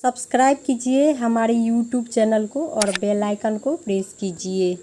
Subscribe कीजिए हमारे YouTube channel को और बेल आइकन को प्रेस कीजिए।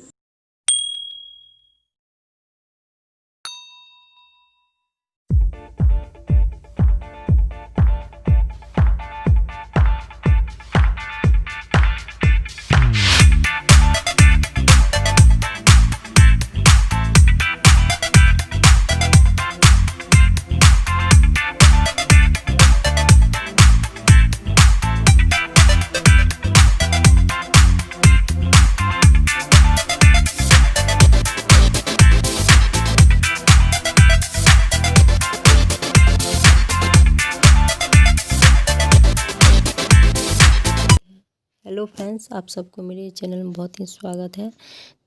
हेलो फ्रेंड्स, आप सबको मेरे चैनल में बहुत ही स्वागत है।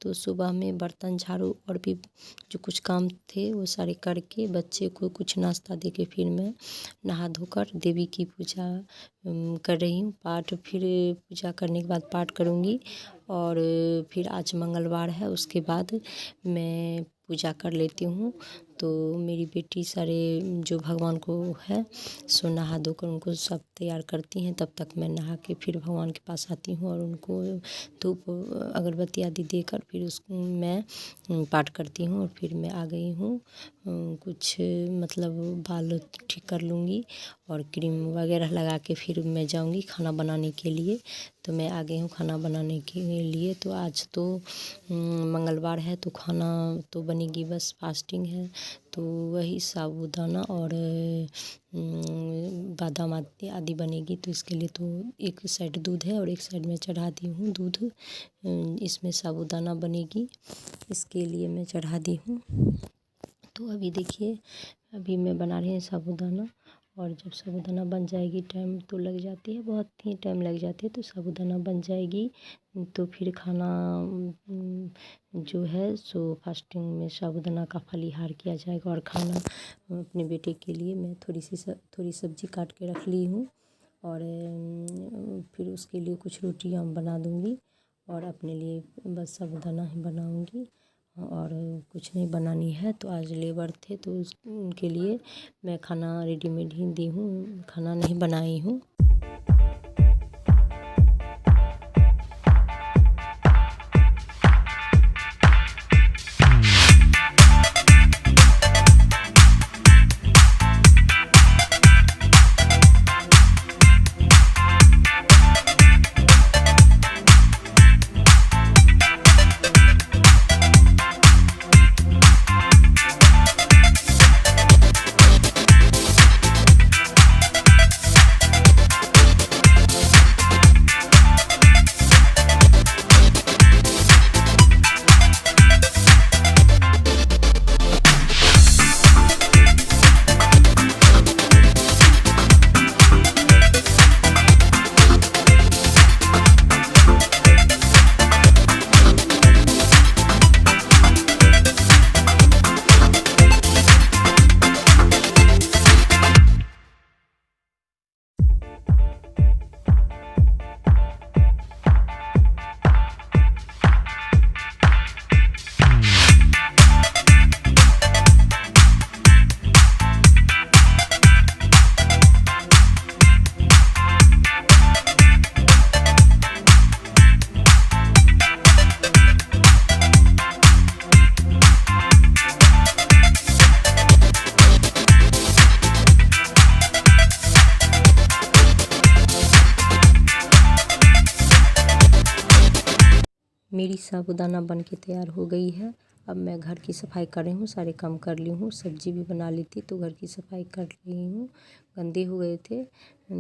तो सुबह में बर्तन झाड़ू और भी जो कुछ काम थे वो सारे करके बच्चे को कुछ नाश्ता दे के फिर मैं नहा धोकर देवी की पूजा कर रही हूँ। पाठ फिर पूजा करने के बाद पाठ करूँगी और फिर आज मंगलवार है, उसके बाद मैं पूजा कर लेती हूँ। तो मेरी बेटी सारे जो भगवान को है सो नहा धोकर उनको सब तैयार करती हैं, तब तक मैं नहा के फिर भगवान के पास आती हूँ और उनको धूप अगरबत्ती आदि देकर फिर उसको मैं पाठ करती हूँ। और फिर मैं आ गई हूँ, कुछ मतलब बाल ठीक कर लूँगी और क्रीम वगैरह लगा के फिर मैं जाऊँगी खाना बनाने के लिए। तो मैं आ गई हूँ खाना बनाने के लिए। तो आज तो मंगलवार है तो खाना तो बनेगी, बस फास्टिंग है तो वही साबूदाना और बादाम आदि बनेगी। तो इसके लिए तो एक साइड दूध है और एक साइड में चढ़ा दी हूँ दूध, इसमें साबूदाना बनेगी, इसके लिए मैं चढ़ा दी हूँ। तो अभी देखिए, अभी मैं बना रही हूँ साबूदाना और जब साबूदाना बन जाएगी, टाइम तो लग जाती है, बहुत ही टाइम लग जाती है। तो साबूदाना बन जाएगी तो फिर खाना जो है सो फास्टिंग में साबूदाना का फलीहार किया जाएगा। और खाना अपने बेटे के लिए मैं थोड़ी सब्जी काट के रख ली हूँ और फिर उसके लिए कुछ रोटियाँ बना दूँगी और अपने लिए बस साबूदाना ही बनाऊँगी और कुछ नहीं बनानी है। तो आज लेबर थे तो उनके लिए मैं खाना रेडीमेड ही दी हूँ, खाना नहीं बनाई हूँ। मेरी साबूदाना बन के तैयार हो गई है। अब मैं घर की सफाई कर रही हूँ, सारे काम कर ली हूँ, सब्जी भी बना ली थी तो घर की सफाई कर रही हूँ, गंदे हो गए थे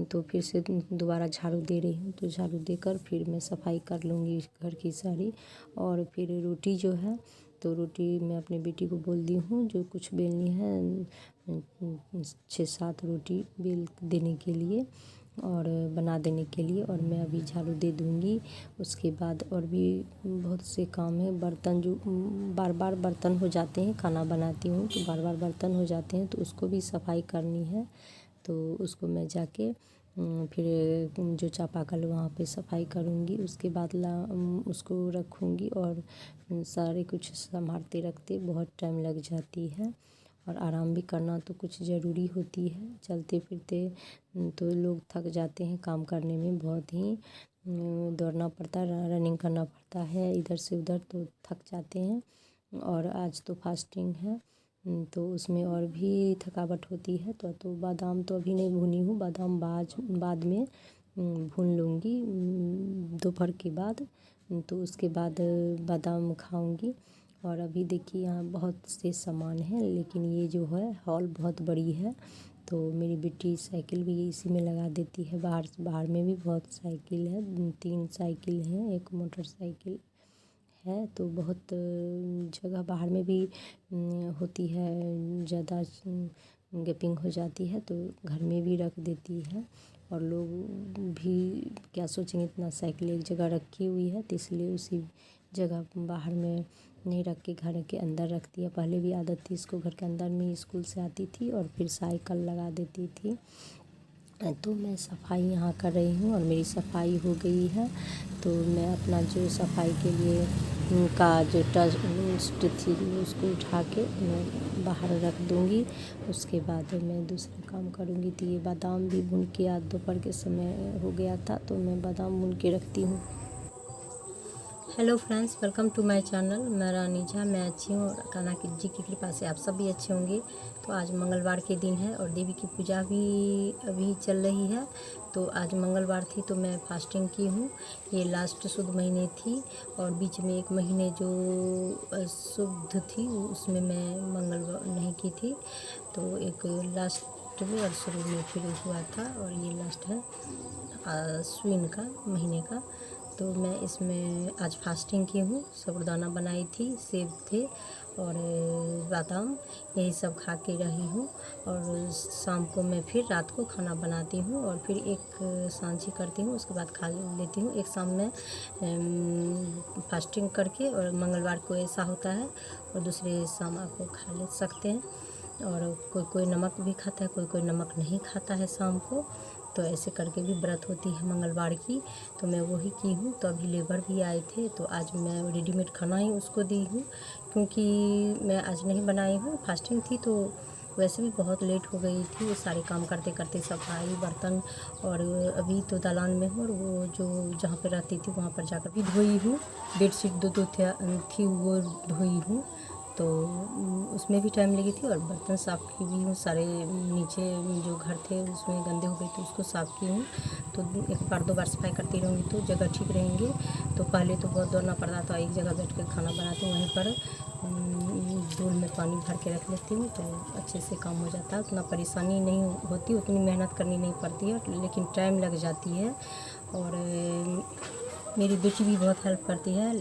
तो फिर से दोबारा झाड़ू दे रही हूँ। तो झाड़ू देकर फिर मैं सफाई कर लूँगी घर की सारी। और फिर रोटी जो है तो रोटी मैं अपनी बेटी को बोल दी हूँ जो कुछ बेलनी है 6-7 रोटी बेल देने के लिए और बना देने के लिए, और मैं अभी झाड़ू दे दूँगी। उसके बाद और भी बहुत से काम है, बर्तन जो बार बार बर्तन हो जाते हैं, खाना बनाती हूँ तो बार बार बर्तन हो जाते हैं तो उसको भी सफाई करनी है। तो उसको मैं जाके फिर जो चापाकल वहाँ पे सफाई करूँगी, उसके बाद उसको रखूँगी और सारे कुछ संभालते रखते बहुत टाइम लग जाती है। और आराम भी करना तो कुछ ज़रूरी होती है। चलते फिरते तो लोग थक जाते हैं, काम करने में बहुत ही दौड़ना पड़ता है, रनिंग करना पड़ता है इधर से उधर, तो थक जाते हैं। और आज तो फास्टिंग है तो उसमें और भी थकावट होती है। तो बादाम तो अभी नहीं भुनी हूँ, बादाम बाद में भून लूँगी दोपहर के बाद। तो उसके बाद बादाम खाऊंगी। और अभी देखिए यहाँ बहुत से सामान हैं, लेकिन ये जो है हॉल बहुत बड़ी है, तो मेरी बेटी साइकिल भी इसी में लगा देती है। बाहर में भी बहुत साइकिल है, 3 साइकिल हैं, एक मोटरसाइकिल है। तो बहुत जगह बाहर में भी होती है, ज़्यादा गैपिंग हो जाती है तो घर में भी रख देती है। और लोग भी क्या सोचेंगे, इतना साइकिल एक जगह रखी हुई है, तो इसलिए उसी जगह बाहर में नहीं रख के घर के अंदर रखती है। पहले भी आदत थी इसको, घर के अंदर में स्कूल से आती थी और फिर साइकिल लगा देती थी। तो मैं सफाई यहाँ कर रही हूँ और मेरी सफाई हो गई है। तो मैं अपना जो सफाई के लिए का जो डस्ट थी उसको उठा के मैं बाहर रख दूँगी। उसके बाद मैं दूसरा काम करूँगी। तो ये बादाम भी भून के आज दोपहर के समय हो गया था, तो मैं बादाम भून के रखती हूँ। Hello friends, welcome to my channel. मैं रानी झा, मैं अच्छी हूँ और कान्हा जी की कृपा से आप सब भी अच्छे होंगे। तो आज मंगलवार के दिन है और देवी की पूजा भी अभी चल रही है। तो आज मंगलवार थी तो मैं फास्टिंग की हूँ। ये लास्ट शुद्ध महीने थी और बीच में एक महीने जो शुद्ध थी उसमें मैं मंगलवार नहीं की थी। तो एक लास्ट में और शुरू में फिर हुआ था और ये लास्ट है अश्विन का महीने का। तो मैं इसमें आज फास्टिंग की हूँ। साबूदाना बनाई थी, सेब थे और बादाम, यही सब खा के रही हूँ। और शाम को मैं फिर रात को खाना बनाती हूँ और फिर एक सांझी करती हूँ, उसके बाद खा लेती हूँ। एक शाम में फास्टिंग करके, और मंगलवार को ऐसा होता है, और दूसरे शाम आपको खा ले सकते हैं। और कोई नमक भी खाता है, कोई नमक नहीं खाता है शाम को। तो ऐसे करके भी व्रत होती है मंगलवार की। तो मैं वही की हूँ। तो अभी लेबर भी आए थे तो आज मैं रेडीमेड खाना ही उसको दी हूँ, क्योंकि मैं आज नहीं बनाई हूँ, फास्टिंग थी। तो वैसे भी बहुत लेट हो गई थी, सारे काम करते करते, सफाई बर्तन। और अभी तो दालान में हूँ और वो जो जहाँ पे रहती थी वहाँ पर जाकर भी धोई हूँ। बेडशीट दो थी वो धोई हूँ। तो उसमें भी टाइम लगी थी और बर्तन साफ़ की भी हूँ। सारे नीचे जो घर थे उसमें गंदे हो गए तो उसको साफ़ की हूँ। तो एक बार 2 बार सफाई करती रहूँगी तो जगह ठीक रहेंगे। तो पहले तो बहुत दौड़ना पड़ता था, एक जगह बैठ कर खाना बनाती हूँ, वहीं पर डोल में पानी भर के रख लेती हूँ तो अच्छे से काम हो जाता है। उतना परेशानी नहीं होती, उतनी मेहनत करनी नहीं पड़ती है, लेकिन टाइम लग जाती है। और मेरी बेटी भी बहुत हेल्प करती है,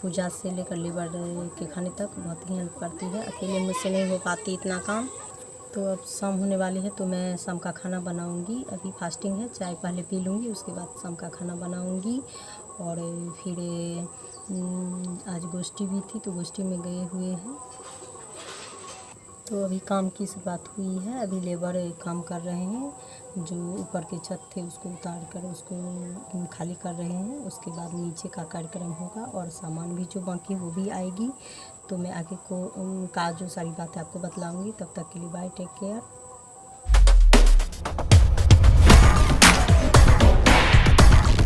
पूजा से लेकर लेबर के खाने तक बहुत ही हेल्प करती है। अकेले मुझसे नहीं हो पाती इतना काम। तो अब शाम होने वाली है तो मैं शाम का खाना बनाऊंगी। अभी फास्टिंग है, चाय पहले पी लूँगी, उसके बाद शाम का खाना बनाऊंगी। और फिर आज गोष्ठी भी थी तो गोष्ठी में गए हुए हैं। तो अभी काम की शुरुआत हुई है। अभी लेबर काम कर रहे हैं, जो ऊपर के छत थे उसको उतार कर उसको खाली कर रहे हैं। उसके बाद नीचे का कार्यक्रम होगा और सामान भी जो बाकी वो भी आएगी। तो मैं आगे को का जो सारी बातें आपको बतलाऊंगी। तब तक के लिए बाय, टेक केयर।